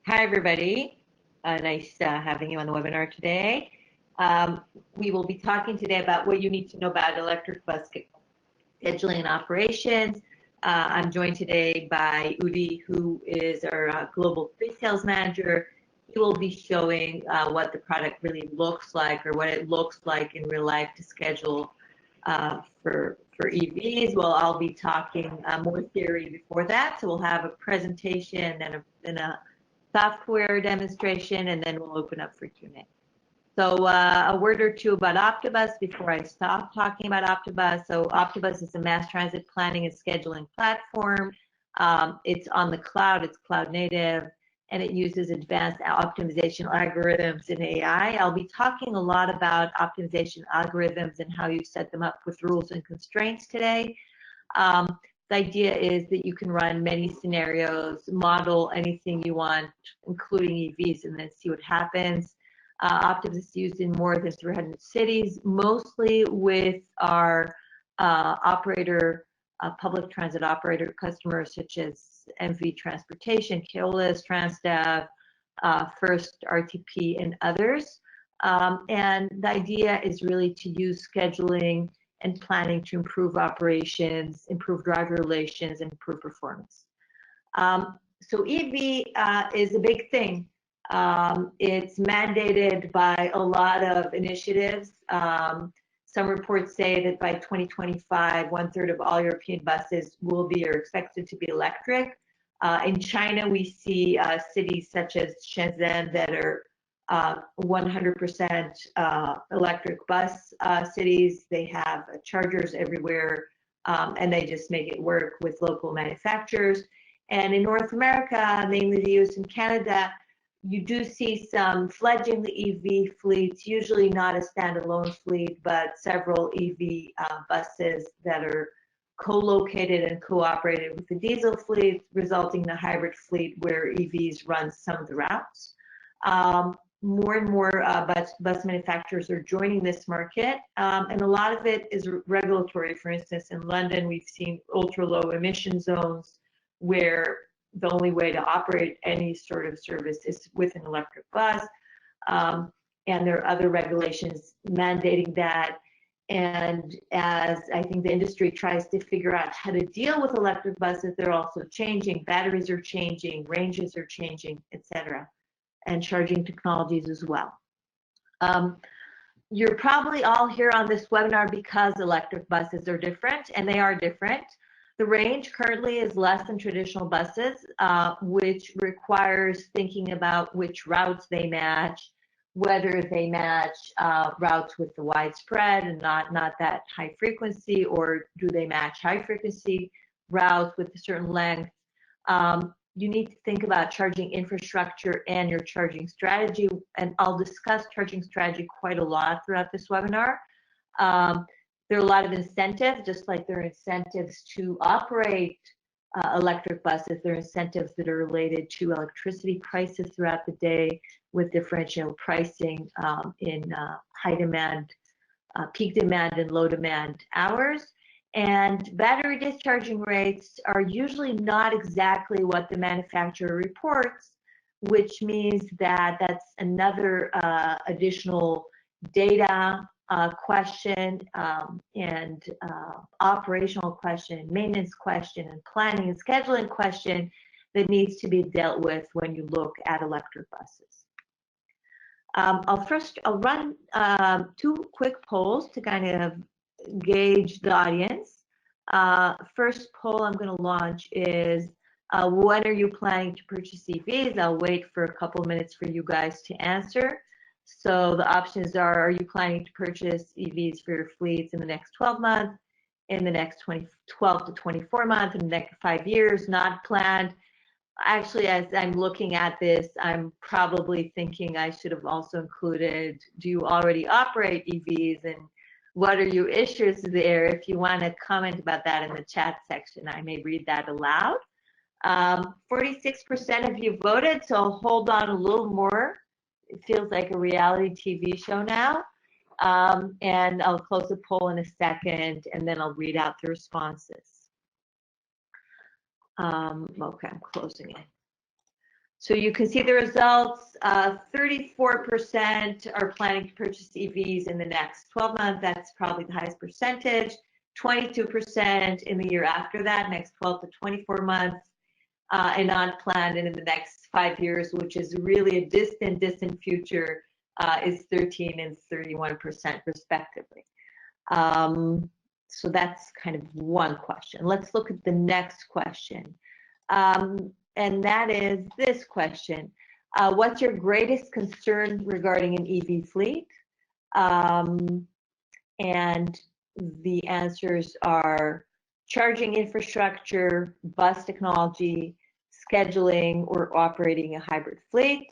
Hi, everybody. Nice having you on the webinar today. We will be talking today about what you need to know about electric bus scheduling and operations. I'm joined today by Judy, who is our global pre-sales manager. He will be showing what the product really looks like, or what it looks like in real life to schedule for EVs. Well, I'll be talking more theory before that. So we'll have a presentation and a software demonstration, and then we'll open up for Q&A. So a word or two about Optibus before I stop talking about Optibus. So Optibus is a mass transit planning and scheduling platform. It's on the cloud, it's cloud native, and it uses advanced optimization algorithms and AI. I'll be talking a lot about optimization algorithms and how you set them up with rules and constraints today. The idea is that you can run many scenarios, model anything you want, including EVs, and then see what happens. Optibus is used in more than 300 cities, mostly with our public transit operator customers such as MV Transportation, Keolis, Transdev, First RTP, and others. And the idea is really to use scheduling and planning to improve operations, improve driver relations, and improve performance. So EV is a big thing. It's mandated by a lot of initiatives. Some reports say that by 2025, 1/3 of all European buses will be or expected to be electric. In China, we see cities such as Shenzhen that are 100% electric bus cities. They have chargers everywhere, and they just make it work with local manufacturers. And in North America, mainly the US and Canada, you do see some fledgling EV fleets, usually not a standalone fleet, but several EV buses that are co-located and co-operated with the diesel fleet, resulting in a hybrid fleet where EVs run some of the routes. More and more bus manufacturers are joining this market, and a lot of it is regulatory. For instance, in London, we've seen ultra-low emission zones where the only way to operate any sort of service is with an electric bus, and there are other regulations mandating that. And as I think the industry tries to figure out how to deal with electric buses, they're also changing. Batteries are changing, ranges are changing, etc., and charging technologies as well. You're probably all here on this webinar because electric buses are different, and they are different. The range currently is less than traditional buses, which requires thinking about which routes they match, whether they match routes with the widespread and not that high frequency, or do they match high frequency routes with a certain length. You need to think about charging infrastructure and your charging strategy, and I'll discuss charging strategy quite a lot throughout this webinar. There are a lot of incentives, just like there are incentives to operate electric buses. There are incentives that are related to electricity prices throughout the day, with differential pricing in high demand, peak demand, and low demand hours. And battery discharging rates are usually not exactly what the manufacturer reports, which means that that's another additional data question and operational question, maintenance question, and planning and scheduling question that needs to be dealt with when you look at electric buses. I'll run two quick polls to kind of gauge the audience. First poll I'm going to launch is, when are you planning to purchase EVs? I'll wait for a couple minutes for you guys to answer. So the options are you planning to purchase EVs for your fleets in the next 12 months, in the next 12 to 24 months, in the next 5 years, not planned? Actually, as I'm looking at this, I'm probably thinking I should have also included, do you already operate EVs, and what are your issues there? If you want to comment about that in the chat section, I may read that aloud. 46% of you voted, so I'll hold on a little more. It feels like a reality TV show now. And I'll close the poll in a second, and then I'll read out the responses. Okay, I'm closing it. So you can see the results. 34% are planning to purchase EVs in the next 12 months. That's probably the highest percentage. 22% in the year after that, next 12 to 24 months, and unplanned and in the next 5 years, which is really a distant future, is 13 and 31% respectively. So that's kind of one question. Let's look at the next question. And that is this question. What's your greatest concern regarding an EV fleet? And the answers are charging infrastructure, bus technology, scheduling, or operating a hybrid fleet.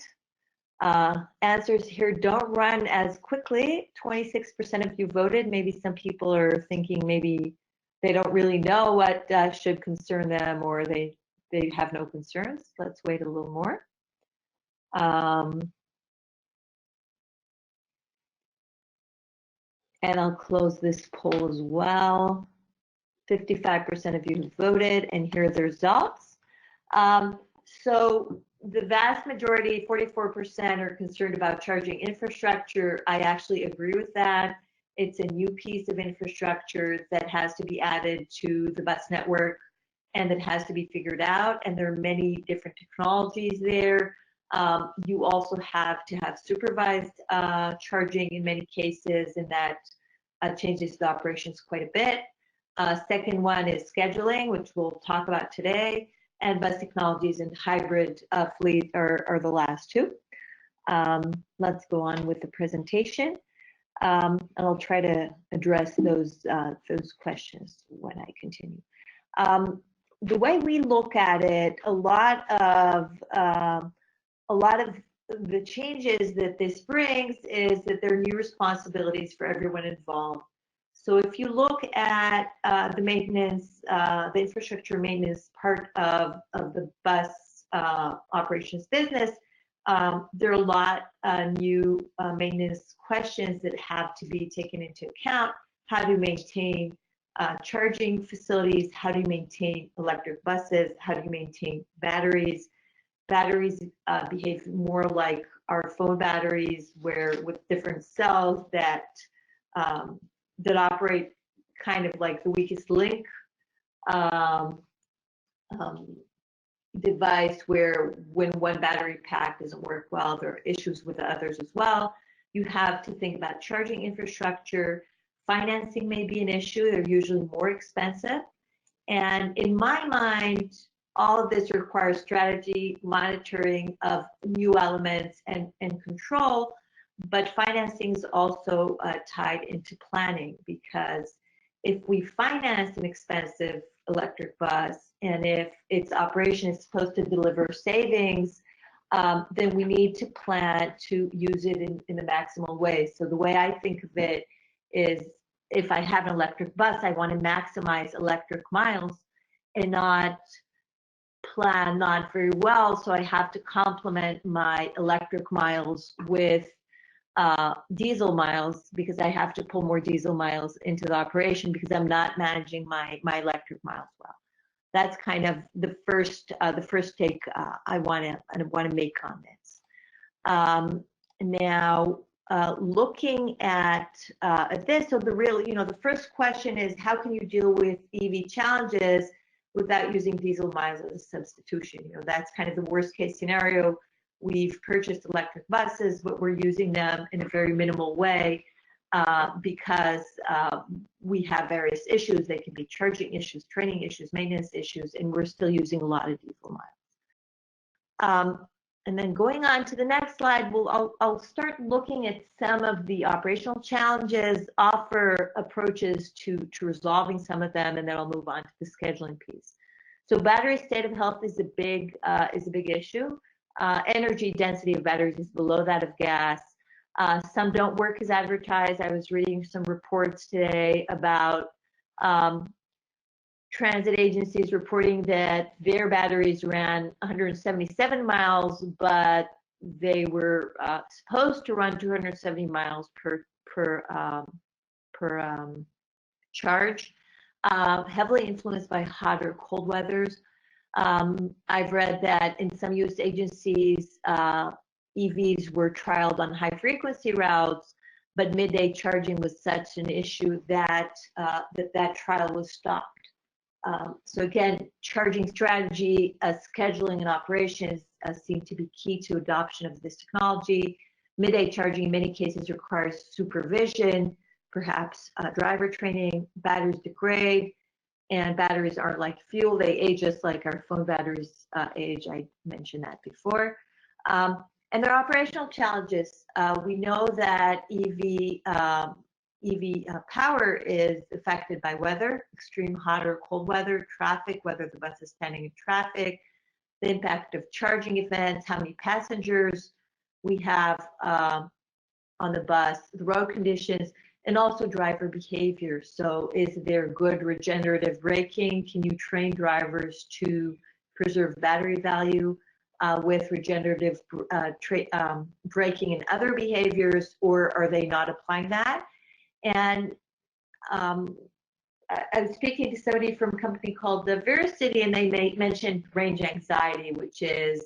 Answers here don't run as quickly. 26% of you voted. Maybe some people are thinking maybe they don't really know what should concern them, or they have no concerns. Let's wait a little more. And I'll close this poll as well. 55% of you voted, and here are the results. So the vast majority, 44%, are concerned about charging infrastructure. I actually agree with that. It's a new piece of infrastructure that has to be added to the bus network and that has to be figured out. And there are many different technologies there. You also have to have supervised charging in many cases, and that changes the operations quite a bit. Second one is scheduling, which we'll talk about today, and bus technologies and hybrid fleet are the last two. Let's go on with the presentation, and I'll try to address those questions when I continue. The way we look at it, a lot of the changes that this brings is that there are new responsibilities for everyone involved. So if you look at the maintenance, the infrastructure maintenance part of the bus operations business, there are a lot of new maintenance questions that have to be taken into account. How do you maintain charging facilities? How do you maintain electric buses? How do you maintain batteries? Batteries behave more like our phone batteries, where with different cells that operate kind of like the weakest link device, where when one battery pack doesn't work well, there are issues with the others as well. You have to think about charging infrastructure. Financing may be an issue. They're usually more expensive. And in my mind, all of this requires strategy, monitoring of new elements, and control. But financing is also tied into planning, because if we finance an expensive electric bus and if its operation is supposed to deliver savings, then we need to plan to use it in the maximal way. So the way I think of it is, if I have an electric bus, I want to maximize electric miles and not plan not very well. So I have to complement my electric miles with diesel miles, because I have to pull more diesel miles into the operation because I'm not managing my electric miles well. That's kind of the first take I want to make on this. Now, looking at this, so the first question is, how can you deal with EV challenges without using diesel miles as a substitution? That's kind of the worst case scenario. We've purchased electric buses, but we're using them in a very minimal way because we have various issues. They can be charging issues, training issues, maintenance issues, and we're still using a lot of diesel miles. And then going on to the next slide, I'll start looking at some of the operational challenges, offer approaches to resolving some of them, and then I'll move on to the scheduling piece. So battery state of health is a big issue. Energy density of batteries is below that of gas. Some don't work as advertised. I was reading some reports today about transit agencies reporting that their batteries ran 177 miles, but they were supposed to run 270 miles per charge. Heavily influenced by hot or cold weathers. I've read that in some U.S. agencies, EVs were trialed on high-frequency routes, but midday charging was such an issue that that trial was stopped. So again, charging strategy, scheduling, and operations seem to be key to adoption of this technology. Midday charging in many cases requires supervision, perhaps driver training. Batteries degrade, and batteries aren't like fuel. They age just like our phone batteries age. I mentioned that before. And there are operational challenges. We know that EV power is affected by weather, extreme hot or cold weather, traffic, whether the bus is standing in traffic, the impact of charging events, how many passengers we have on the bus, the road conditions, and also driver behavior. So is there good regenerative braking? Can you train drivers to preserve battery value with regenerative braking and other behaviors, or are they not applying that? And I was speaking to somebody from a company called the Vericity, and they mentioned range anxiety, which is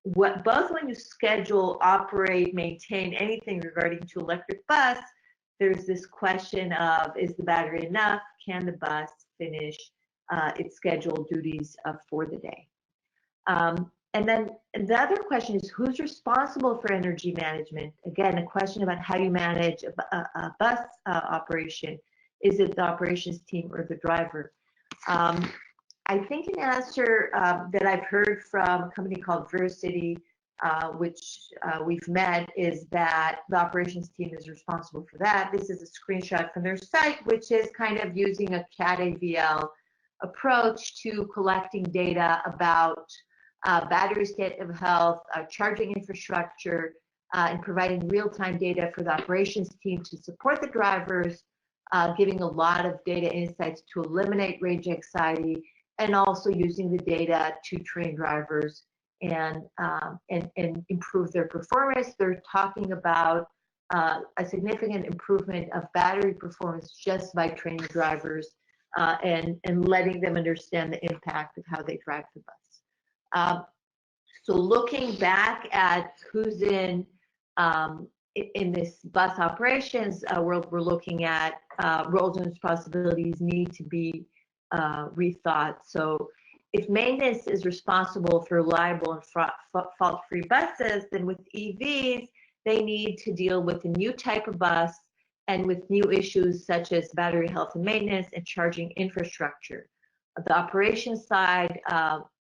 what both when you schedule, operate, maintain anything regarding to electric bus, there's this question of, is the battery enough? Can the bus finish its scheduled duties for the day? And then the other question is, who's responsible for energy management? Again, a question about how you manage a bus operation. Is it the operations team or the driver? I think an answer that I've heard from a company called Vericity, which we've met, is that the operations team is responsible for that. This is a screenshot from their site, which is kind of using a CAD-AVL approach to collecting data about battery state of health, charging infrastructure, and providing real-time data for the operations team to support the drivers, giving a lot of data insights to eliminate range anxiety, and also using the data to train drivers and improve their performance. They're talking about a significant improvement of battery performance just by training drivers and letting them understand the impact of how they drive the bus. So looking back at who's in this bus operations, we're looking at roles and responsibilities need to be rethought. So if maintenance is responsible for reliable and fault-free buses, then with EVs, they need to deal with a new type of bus and with new issues such as battery health and maintenance and charging infrastructure. The operations side,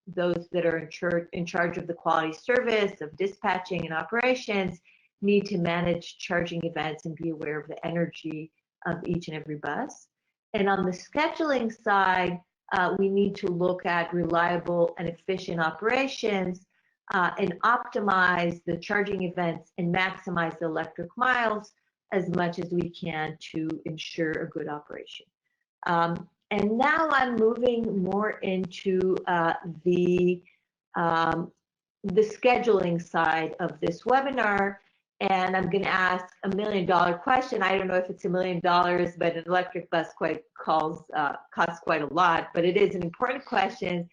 those that are in charge of the quality service, of dispatching and operations, need to manage charging events and be aware of the energy of each and every bus. And on the scheduling side, we need to look at reliable and efficient operations and optimize the charging events and maximize the electric miles as much as we can to ensure a good operation. And now I'm moving more into the scheduling side of this webinar, and I'm going to ask $1 million question. I don't know if it's $1 million, but an electric bus costs quite a lot, but it is an important question,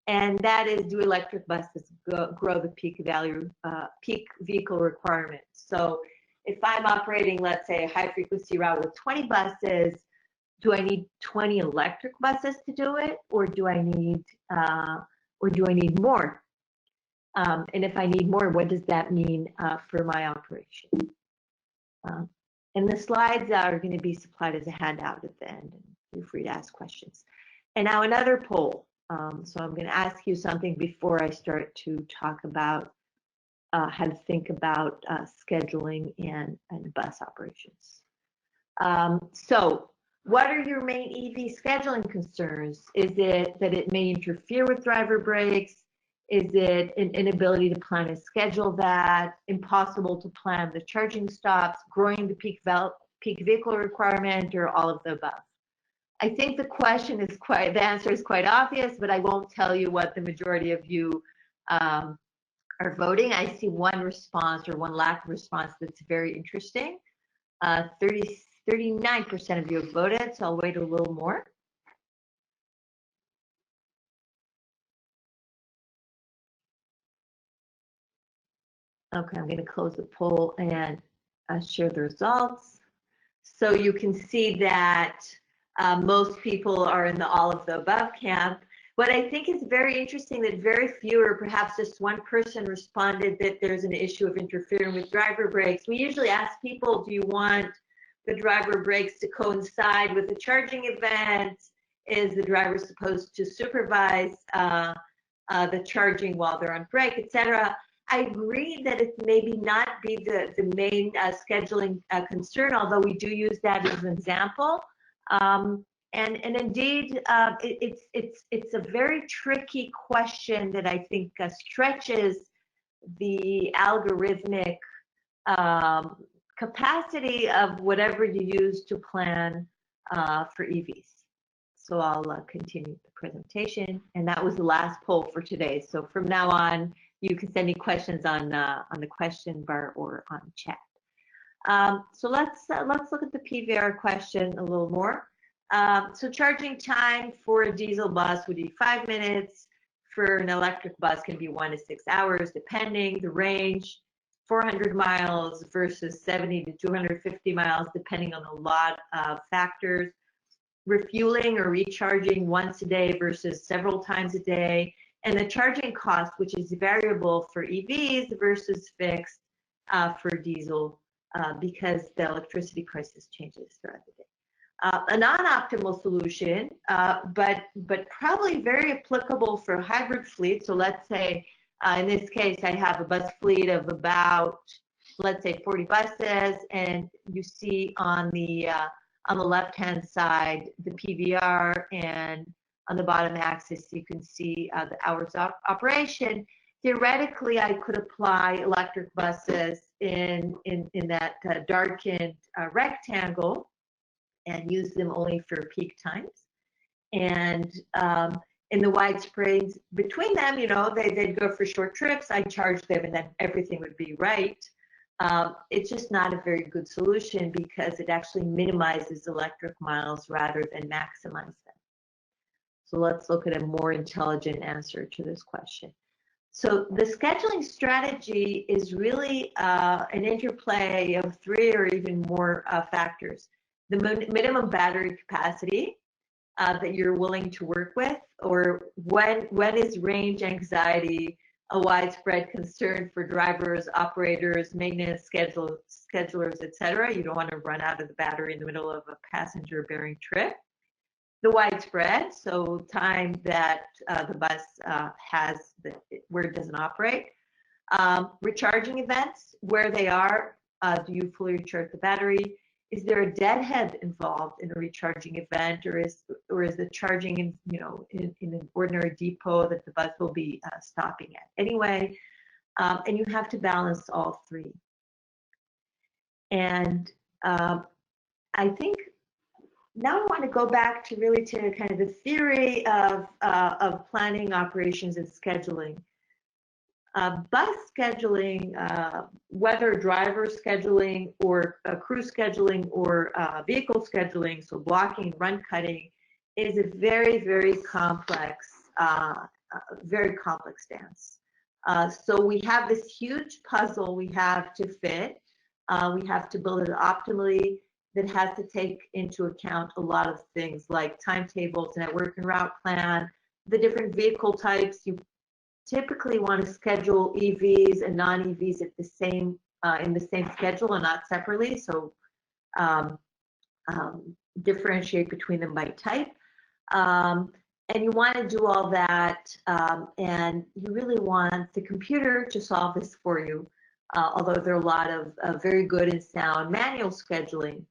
and that is, do electric buses grow the peak vehicle requirements? So if I'm operating, let's say, a high-frequency route with 20 buses, do I need 20 electric buses to do it, or do I need more? And if I need more, what does that mean for my operation? And the slides are going to be supplied as a handout at the end, and feel free to ask questions. And now another poll. So I'm going to ask you something before I start to talk about how to think about scheduling and bus operations. So what are your main EV scheduling concerns? Is it that it may interfere with driver breaks? Is it an inability to plan and schedule that? Impossible to plan the charging stops? Growing the peak vehicle requirement, or all of the above? I think the answer is quite obvious, but I won't tell you what the majority of you are voting. I see one response, or one lack of response, that's very interesting. 39% of you have voted, so I'll wait a little more. Okay, I'm going to close the poll and share the results. So you can see that most people are in the all of the above camp. What I think is very interesting that very few, or perhaps just one person, responded that there's an issue of interfering with driver brakes. We usually ask people, do you want the driver brakes to coincide with the charging event? Is the driver supposed to supervise the charging while they're on break, etc.? I agree that it maybe not be the main scheduling concern, although we do use that as an example. And indeed, it's a very tricky question that I think stretches the algorithmic capacity of whatever you use to plan for EVs. So I'll continue the presentation, and that was the last poll for today. So from now on, you can send me questions on the question bar or on chat. So let's look at the PVR question a little more. So charging time for a diesel bus would be 5 minutes. For an electric bus can be 1 to 6 hours, depending. The range, 400 miles versus 70 to 250 miles, depending on a lot of factors. Refueling or recharging once a day versus several times a day, and the charging cost, which is variable for EVs versus fixed for diesel, because the electricity prices changes throughout the day. A non-optimal solution, but probably very applicable for hybrid fleet. So let's say in this case, I have a bus fleet of about, let's say 40 buses, and you see on the left-hand side, the PVR, and on the bottom axis, you can see the hours of operation. Theoretically, I could apply electric buses in that darkened rectangle and use them only for peak times. And in the wide springs between them, you know, they'd go for short trips. I'd charge them, and then everything would be right. It's just not a very good solution because it actually minimizes electric miles rather than maximize them. So let's look at a more intelligent answer to this question. So the scheduling strategy is really an interplay of 3 or even more factors. The minimum battery capacity that you're willing to work with, or when is range anxiety a widespread concern for drivers, operators, maintenance schedulers, etc. You don't want to run out of the battery in the middle of a passenger-bearing trip. The widespread, so time that the bus has where it doesn't operate. Recharging events, where they are, do you fully recharge the battery? Is there a deadhead involved in a recharging event, or is the charging in an ordinary depot that the bus will be stopping at anyway? And you have to balance all 3. And I think now I want to go back to really to kind of the theory of planning, operations, and scheduling. Bus scheduling, whether driver scheduling or crew scheduling or vehicle scheduling, so blocking, run cutting, is a very, very complex dance. So we have this huge puzzle we have to fit. We have to build it optimally. That has to take into account a lot of things like timetables, network and route plan, the different vehicle types. You typically want to schedule EVs and non-EVs at the same in the same schedule and not separately. So differentiate between them by type. And you want to do all that, and you really want the computer to solve this for you. Although there are a lot of very good and sound manual scheduling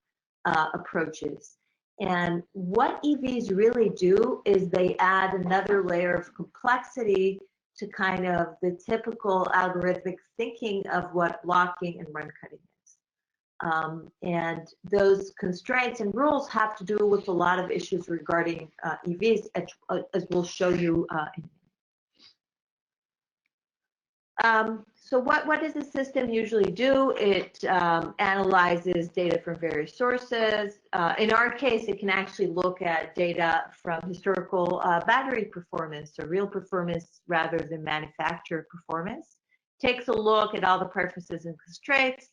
approaches. And what EVs really do is they add another layer of complexity to kind of the typical algorithmic thinking of what blocking and run cutting is. And those constraints and rules have to do with a lot of issues regarding EVs, as we'll show you in a minute. So what does the system usually do? It analyzes data from various sources. In our case, it can actually look at data from historical battery performance, or real performance rather than manufacturer performance. takes a look at all the preferences and constraints,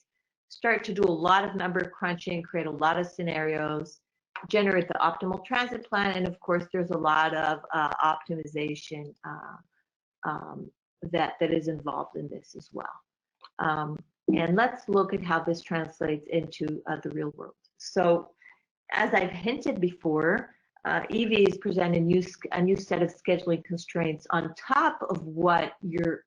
start to do a lot of number crunching, create a lot of scenarios, generate the optimal transit plan, and of course, there's a lot of optimization that is involved in this as well. And let's look at how this translates into the real world. So, as I've hinted before, EVs present a new set of scheduling constraints on top of what you're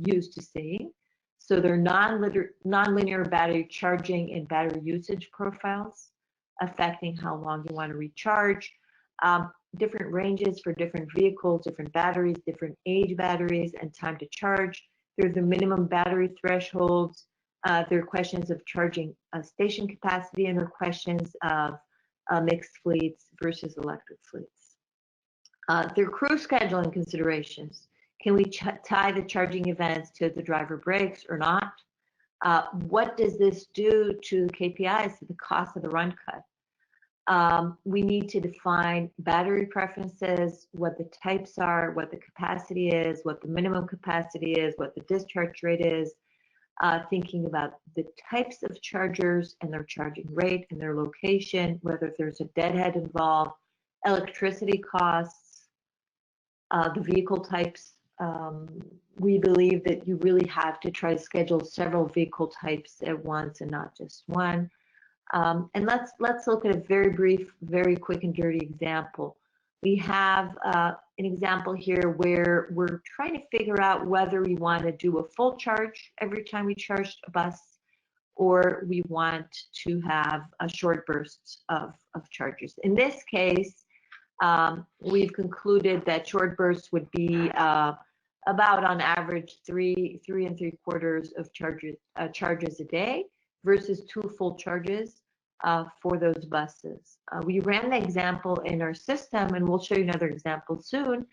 used to seeing. So they're nonlinear battery charging and battery usage profiles, affecting how long you want to recharge, different ranges for different vehicles, different batteries, different age batteries, and time to charge. There's the minimum battery thresholds. There are questions of charging station capacity, and there are questions of mixed fleets versus electric fleets. There are crew scheduling considerations. Can we tie the charging events to the driver breaks or not? What does this do to KPIs, to the cost of the run cut? We need to define battery preferences, what the types are, what the capacity is, what the minimum capacity is, what the discharge rate is, thinking about the types of chargers and their charging rate and their location, whether there's a deadhead involved, electricity costs, the vehicle types. We believe that you really have to try to schedule several vehicle types at once and not just one. And let's look at a very brief, very quick and dirty example. We have an example here where we're trying to figure out whether we want to do a full charge every time we charge a bus, or we want to have a short bursts of charges. In this case, we've concluded that short bursts would be about on average 3 3/4 of charges a day versus 2 full charges for those buses. We ran the example in our system, and we'll show you another example soon,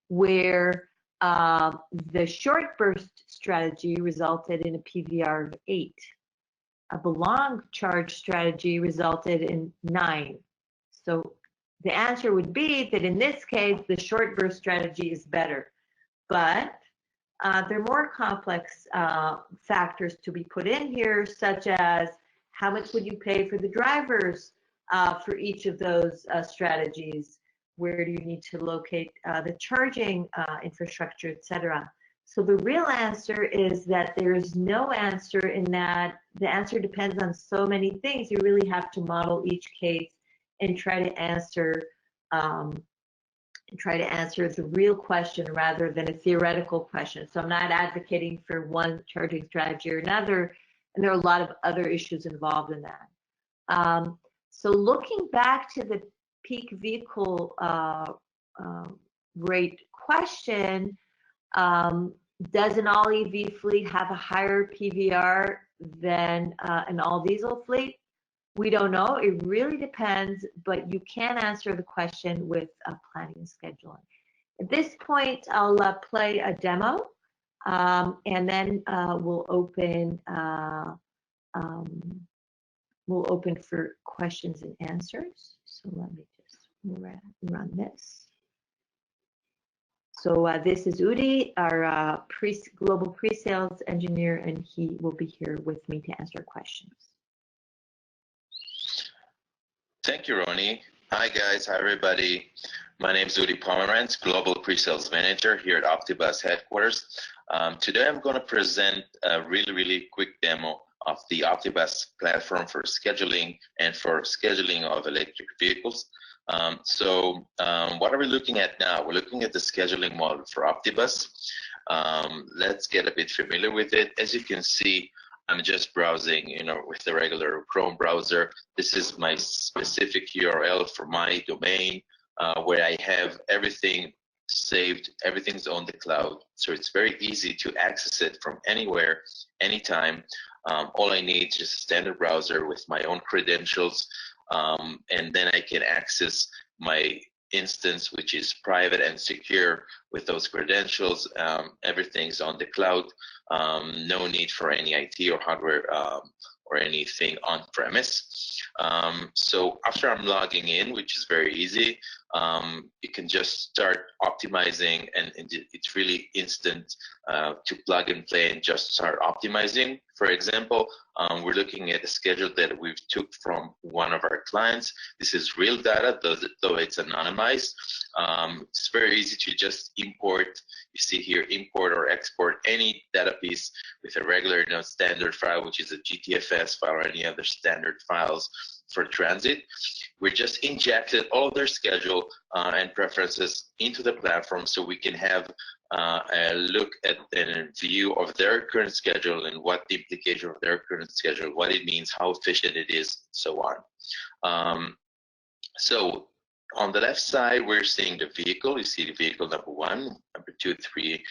where the short burst strategy resulted in a PVR of 8. The long charge strategy resulted in 9. So the answer would be that in this case, the short burst strategy is better. But there are more complex factors to be put in here, such as how much would you pay for the drivers for each of those strategies? Where do you need to locate the charging infrastructure, etc.? So the real answer is that there is no answer, in that the answer depends on so many things. You really have to model each case and try to answer the real question rather than a theoretical question. So I'm not advocating for one charging strategy or another, and there are a lot of other issues involved in that. So looking back to the peak vehicle rate question, does an all EV fleet have a higher PVR than an all diesel fleet? We don't know. It really depends, but you can answer the question with planning and scheduling. At this point, I'll play a demo, and then we'll open for questions and answers. So let me just run this. So this is Judy, our global pre-sales engineer, and he will be here with me to answer questions. Thank you, Ronnie. Hi, guys. Hi, everybody. My name is Judy Pomerantz, Global Pre-Sales Manager here at Optibus headquarters. Today, I'm going to present a really quick demo of the Optibus platform for scheduling and for scheduling of electric vehicles. What are we looking at now? We're looking at the scheduling model for Optibus. Let's get a bit familiar with it. As you can see, I'm just browsing, with the regular Chrome browser. This is my specific URL for my domain, where I have everything saved. Everything's on the cloud, so it's very easy to access it from anywhere, anytime. All I need is just a standard browser with my own credentials, and then I can access my instance, which is private and secure with those credentials. Everything's on the cloud. No need for any IT or hardware or anything on premise. So after I'm logging in, which is very easy, you can just start optimizing, and it's really instant to plug and play and just start optimizing. For example, we're looking at a schedule that we've took from one of our clients. This is real data, though it's anonymized. It's very easy to just import. You see here, import or export any data piece with a regular, standard file, which is a GTFS file or any other standard files for transit. We just injected all of their schedule and preferences into the platform so we can have a look at and a view of their current schedule and what the implication of their current schedule, what it means, how efficient it is, so on. So on the left side, we're seeing the vehicle. You see the vehicle number 1, number 2, 3,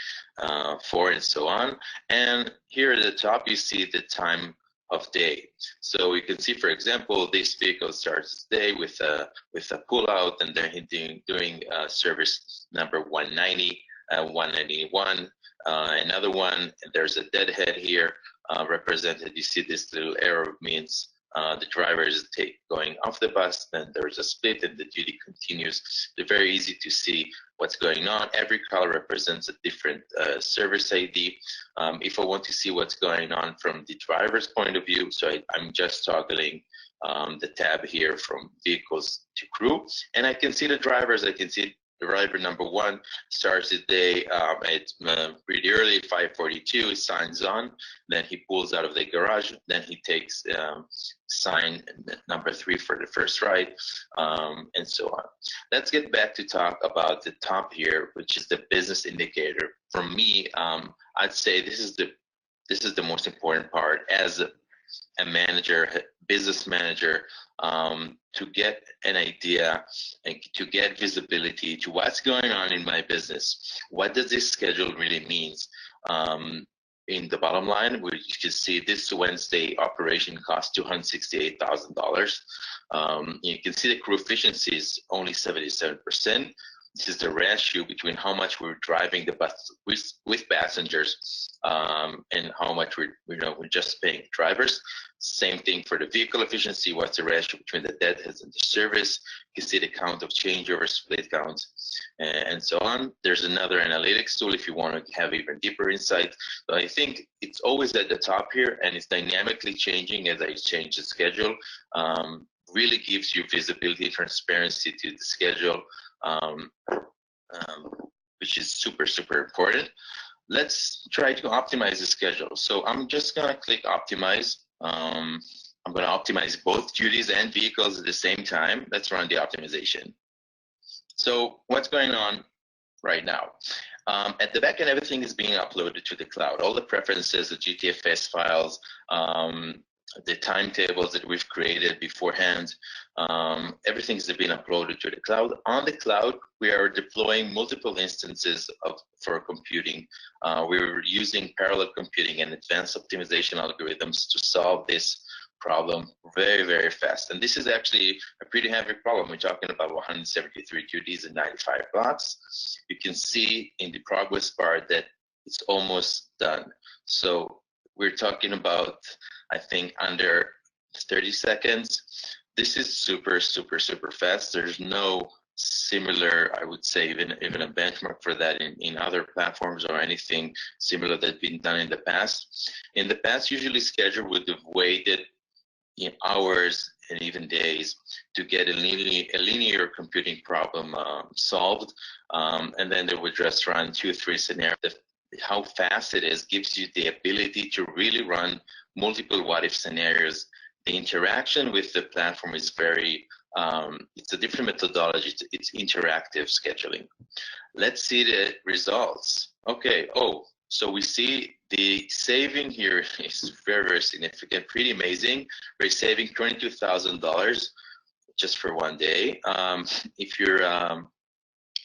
4, and so on. And here at the top, you see the time of day. So you can see, for example, this vehicle starts the day with a pullout, and they're doing service number 190, 191, another one. And there's a deadhead here represented. You see this little arrow means the driver is going off the bus, then there's a split and the duty continues. They're very easy to see what's going on. Every color represents a different service ID. If I want to see what's going on from the driver's point of view, so I'm just toggling the tab here from vehicles to crew, and I can see the drivers. I can see driver number 1 starts the day at pretty early, 5:42. He signs on, then he pulls out of the garage, then he takes sign number 3 for the first ride, and so on. Let's get back to talk about the top here, which is the business indicator. For me, I'd say this is the most important part as a manager, business manager, to get an idea and to get visibility to what's going on in my business. What does this schedule really means? In the bottom line, you can see this Wednesday operation cost $268,000. You can see the crew efficiency is only 77%. This is the ratio between how much we're driving the bus with passengers and how much we're just paying drivers. Same thing for the vehicle efficiency. What's the ratio between the deadheads and the service? You can see the count of changeover, split counts, and so on. There's another analytics tool if you want to have even deeper insight. But I think it's always at the top here, and it's dynamically changing as I change the schedule. Really gives you visibility, transparency to the schedule, which is super, super important. Let's try to optimize the schedule. So I'm just going to click optimize. I'm going to optimize both duties and vehicles at the same time. Let's run the optimization. So what's going on right now? At the back end, everything is being uploaded to the cloud. All the preferences, the GTFS files, the timetables that we've created beforehand, everything's been uploaded to the cloud. On the cloud, we are deploying multiple instances for computing. We're using parallel computing and advanced optimization algorithms to solve this problem very, very fast. And this is actually a pretty heavy problem. We're talking about 173 duties and 95 blocks. You can see in the progress bar that it's almost done. So we're talking about, I think, under 30 seconds. This is super, super, super fast. There's no similar, I would say, even a benchmark for that in other platforms or anything similar that's been done in the past. In the past, usually schedule would have waited in hours and even days to get a linear computing problem solved, and then they would just run 2 or 3 scenarios. How fast it is gives you the ability to really run multiple what-if scenarios. The interaction with the platform is very, it's a different methodology. It's interactive scheduling. Let's see the results. Okay, so we see the saving here is very, very significant, pretty amazing. We're saving $22,000 just for one day.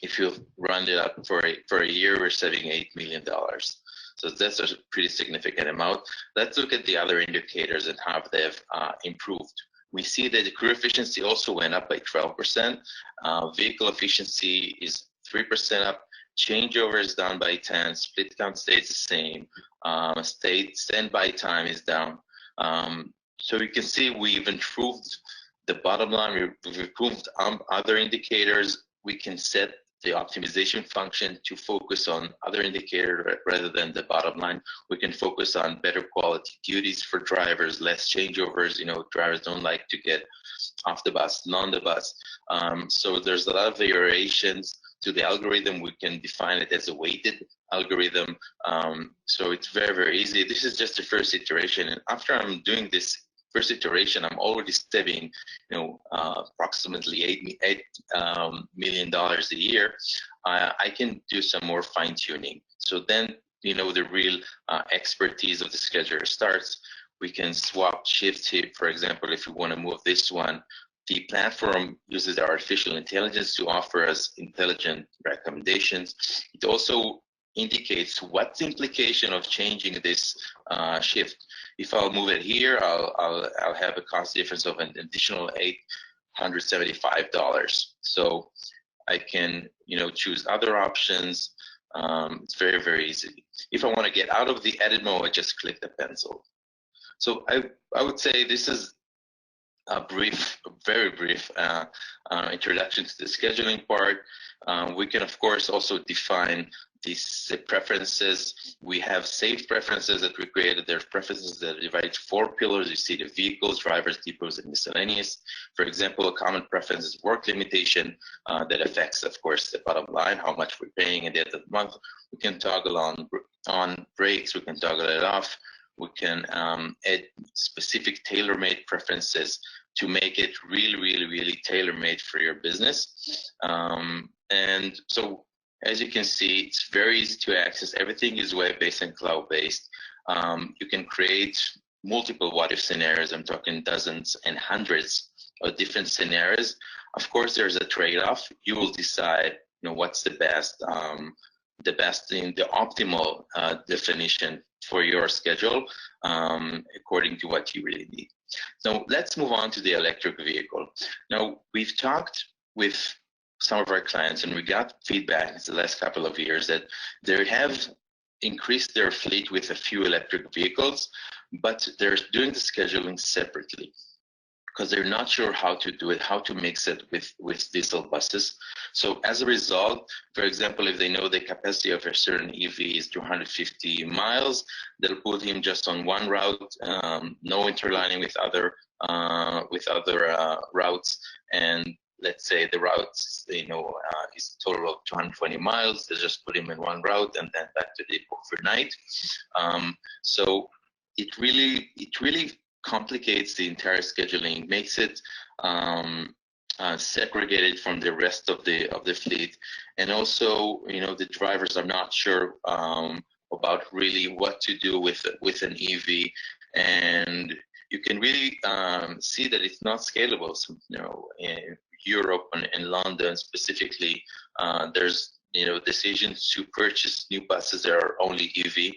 If you run it up for a year, we're saving $8 million. So that's a pretty significant amount. Let's look at the other indicators and how they've improved. We see that the crew efficiency also went up by 12%. Vehicle efficiency is 3% up. Changeover is down by 10. Split count stays the same. Standby time is down. So you can see we've improved the bottom line, we've improved other indicators. We can set the optimization function to focus on other indicators rather than the bottom line. We can focus on better quality duties for drivers, less changeovers. You know, drivers don't like to get off the bus, on the bus. So there's a lot of variations to the algorithm. We can define it as a weighted algorithm. So it's very, very easy. This is just the first iteration. And after I'm doing this first iteration, I'm already saving, you know, approximately $8 million a year. I can do some more fine tuning. So then, you know, the real expertise of the scheduler starts. We can swap shifts here. For example, if we want to move this one, the platform uses artificial intelligence to offer us intelligent recommendations. It also indicates what's the implication of changing this shift. If I'll move it here, I'll have a cost difference of an additional $875. So I can, you know, choose other options. It's very, very easy. If I want to get out of the edit mode, I just click the pencil. So I would say this is a brief, very brief introduction to the scheduling part. We can, of course, also define these preferences. We have saved preferences that we created. There's preferences that are divided into 4 pillars. You see the vehicles, drivers, depots, and miscellaneous. For example, a common preference is work limitation that affects, of course, the bottom line, how much we're paying at the end of the month. We can toggle on breaks. We can toggle it off. We can add specific tailor-made preferences to make it really, really, really tailor-made for your business. And so, as you can see, it's very easy to access. Everything is web-based and cloud-based. You can create multiple what-if scenarios. I'm talking dozens and hundreds of different scenarios. Of course, there's a trade-off. You will decide, you know, what's the best in the optimal definition for your schedule, according to what you really need. So let's move on to the electric vehicle. Now, we've talked with some of our clients and we got feedback in the last couple of years that they have increased their fleet with a few electric vehicles, but they're doing the scheduling separately because they're not sure how to do it, how to mix it with diesel buses. So as a result, for example, if they know the capacity of a certain EV is 250 miles, they'll put him just on one route, no interlining with other routes. And let's say the route, you know, is a total of 220 miles. They just put him in one route and then back to the depot overnight. So it really complicates the entire scheduling, makes it segregated from the rest of the fleet, and also, you know, the drivers are not sure about really what to do with an EV, and you can really see that it's not scalable. So, you know, in Europe and in London specifically, there's, you know, decisions to purchase new buses that are only EV,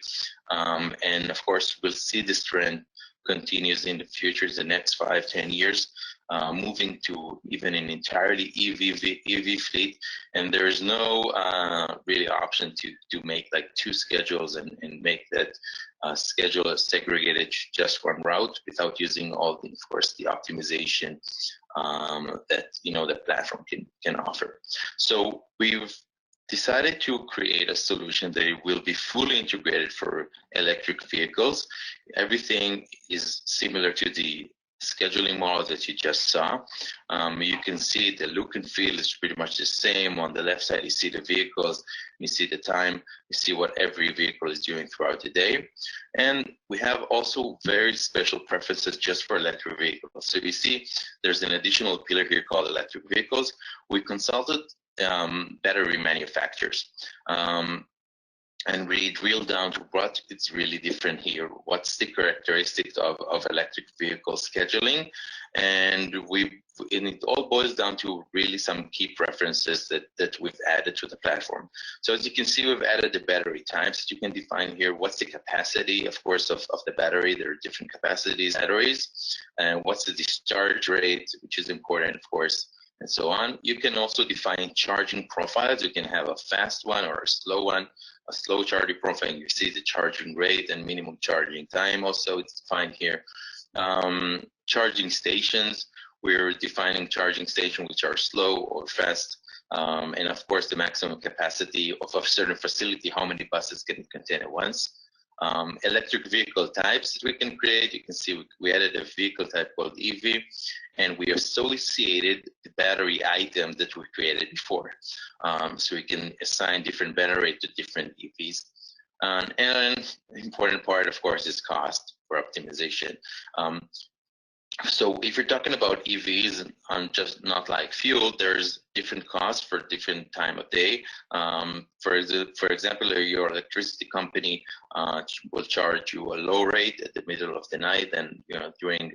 and of course we'll see this trend continues in the future, the next 5-10 years, moving to even an entirely EV fleet, and there is no really option to make like 2 schedules and make that schedule segregated just one route without using all the, of course, the optimization that, you know, the platform can offer. So we've decided to create a solution that will be fully integrated for electric vehicles. Everything is similar to the scheduling model that you just saw. You can see the look and feel is pretty much the same. On the left side, you see the vehicles, you see the time, you see what every vehicle is doing throughout the day. And we have also very special preferences just for electric vehicles. So you see there's an additional pillar here called electric vehicles. We consulted battery manufacturers, and we drill down to what is really different here, what's the characteristics of electric vehicle scheduling, and it all boils down to really some key preferences that we've added to the platform. So as you can see, we've added the battery types. You can define here what's the capacity, of course, of the battery. There are different capacities, batteries, and what's the discharge rate, which is important, of course, and so on. You can also define charging profiles. You can have a fast one or a slow one, a slow charging profile, and you see the charging rate and minimum charging time also it's defined here. Charging stations, we're defining charging stations which are slow or fast, and of course the maximum capacity of a certain facility, how many buses can it contain at once. Electric vehicle types that we can create. You can see we added a vehicle type called EV, and we associated the battery item that we created before. So we can assign different battery to different EVs. And an important part, of course, is cost for optimization. So if you're talking about EVs, just not like fuel, there's different costs for different time of day. For example, your electricity company will charge you a low rate at the middle of the night and during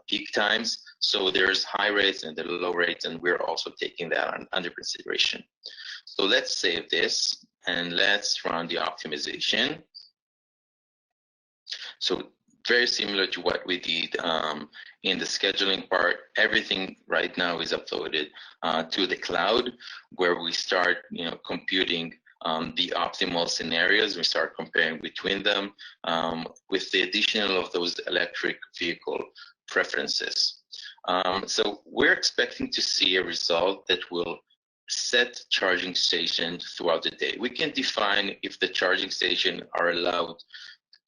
peak times. So there's high rates and the low rates, and we're also taking that under consideration. So let's save this and let's run the optimization. So very similar to what we did in the scheduling part. Everything right now is uploaded to the cloud, where we start computing the optimal scenarios. We start comparing between them with the addition of those electric vehicle preferences. So we're expecting to see a result that will set charging stations throughout the day. We can define if the charging stations are allowed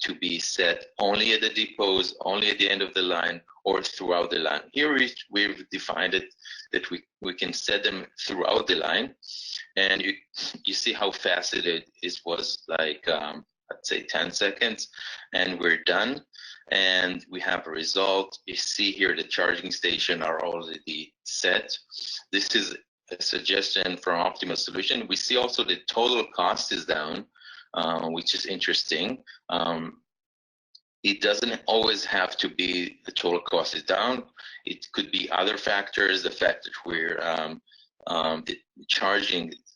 to be set only at the depots, only at the end of the line, or throughout the line. Here we've defined it that we can set them throughout the line, and you see how fast it was like I'd say 10 seconds, and we're done. And we have a result. You see here the charging station are already set. This is a suggestion from Optimal Solution. We see also the total cost is down, which is interesting. It doesn't always have to be the total cost is down. It could be other factors. The fact that we're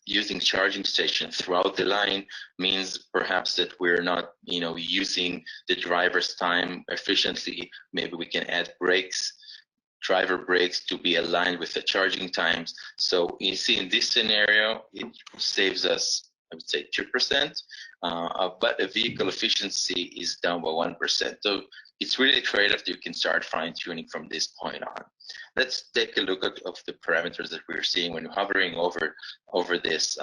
using charging station throughout the line means perhaps that we're not, using the driver's time efficiently. Maybe we can add driver breaks to be aligned with the charging times. So you see in this scenario, it saves us, I would say 2%, but the vehicle efficiency is down by 1%. So it's really a trade-off that you can start fine-tuning from this point on. Let's take a look at the parameters that we're seeing when hovering over this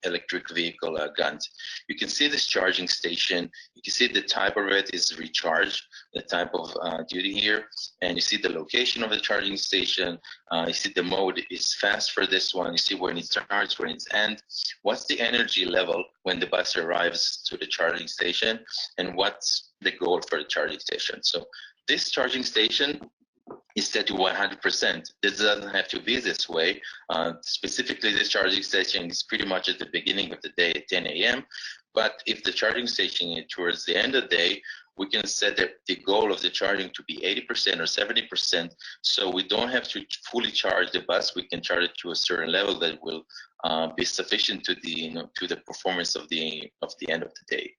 electric vehicle guns. You can see this charging station. You can see the type of it is recharge, the type of duty here, and you see the location of the charging station. You see the mode is fast for this one. You see when it starts, when it's end. What's the energy level when the bus arrives to the charging station, and what's the goal for the charging station? So this charging station is set to 100%. This doesn't have to be this way. Specifically, this charging station is pretty much at the beginning of the day at 10 a.m. But if the charging station is towards the end of the day, we can set the goal of the charging to be 80% or 70%. So we don't have to fully charge the bus. We can charge it to a certain level that will be sufficient to the performance of the end of the day.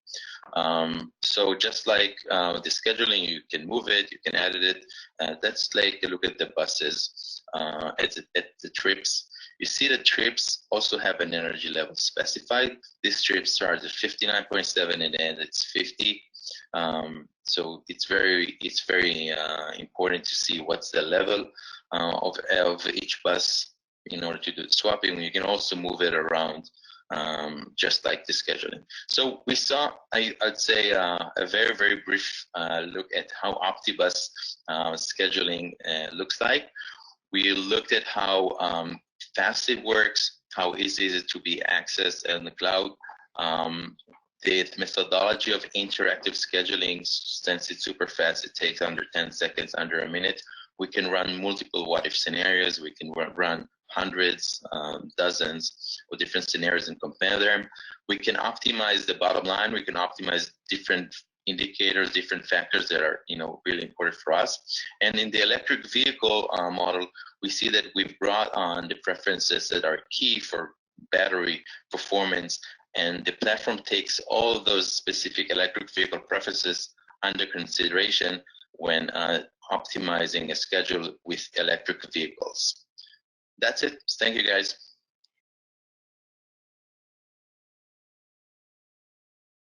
So just like the scheduling, you can move it, you can edit it. Let's take a look at the buses at the trips. You see the trips also have an energy level specified. This trip starts at 59.7 and ends at 50. So it's very important to see what's the level of each bus in order to do the swapping. You can also move it around just like the scheduling. So we saw, I'd say, a very, very brief look at how Optibus scheduling looks like. We looked at how fast it works, how easy is it to be accessed in the cloud. The methodology of interactive scheduling, since it's super fast, it takes under 10 seconds, under a minute. We can run multiple what-if scenarios. We can run hundreds, dozens of different scenarios and compare them. We can optimize the bottom line. We can optimize different indicators, different factors that are really important for us. And in the electric vehicle model, we see that we've brought on the preferences that are key for battery performance, and the platform takes all of those specific electric vehicle preferences under consideration when optimizing a schedule with electric vehicles. That's it. Thank you, guys.